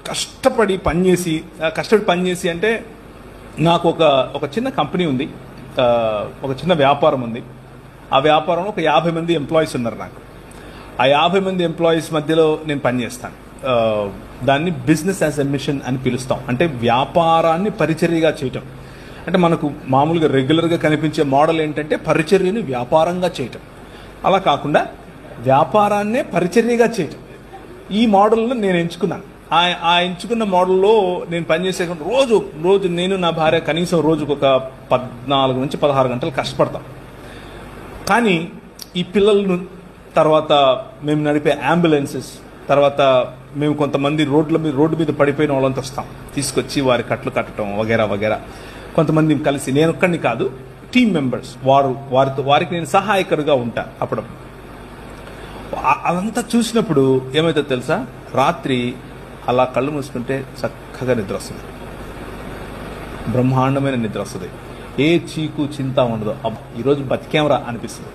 కష్టపడి పనిచేసి అంటే నాకు ఒక చిన్న కంపెనీ ఉంది, ఒక చిన్న వ్యాపారం ఉంది. ఆ వ్యాపారంలో ఒక 50 మంది ఎంప్లాయీస్ ఉన్నారు నాకు. ఆ 50 మంది ఎంప్లాయీస్ మధ్యలో నేను పనిచేస్తాను. దాన్ని బిజినెస్ యాజ్ ఎ మిషన్ అని పిలుస్తాం. అంటే వ్యాపారాన్ని పరిచర్యగా చేయటం. అంటే మనకు మామూలుగా రెగ్యులర్గా కనిపించే మోడల్ ఏంటంటే పరిచర్యని వ్యాపారంగా చేయటం. అలా కాకుండా వ్యాపారాన్నే పరిచర్యగా చేయటం. ఈ మోడల్ను నేను ఎంచుకున్నాను. ఆ ఎంచుకున్న మోడల్లో నేను పనిచేసే రోజు నేను నా భార్య కనీసం రోజుకు ఒక 14 నుంచి 16 గంటలు కష్టపడతాం. కానీ ఈ పిల్లలను తర్వాత మేము నడిపే అంబులెన్సెస్, తర్వాత మేము కొంతమంది రోడ్డు మీద పడిపోయిన వాళ్ళంతా వస్తాం, తీసుకొచ్చి వారి కట్లు కట్టడం వగేరా వగేరా. కొంతమంది కలిసి, నేను ఒక్కడిని కాదు, టీమ్ మెంబర్స్, వారికి నేను సహాయకుడిగా ఉంటాను. అప్పుడప్పుడు అదంతా చూసినప్పుడు ఏమవుతుందో తెలుసా, రాత్రి అలా కళ్ళు మూసుకుంటే చక్కగా నిద్ర వస్తుంది, బ్రహ్మాండమైన నిద్ర వస్తుంది. ఏ చీకు చింత ఉండదు. ఈరోజు బతికేమరా అనిపిస్తుంది.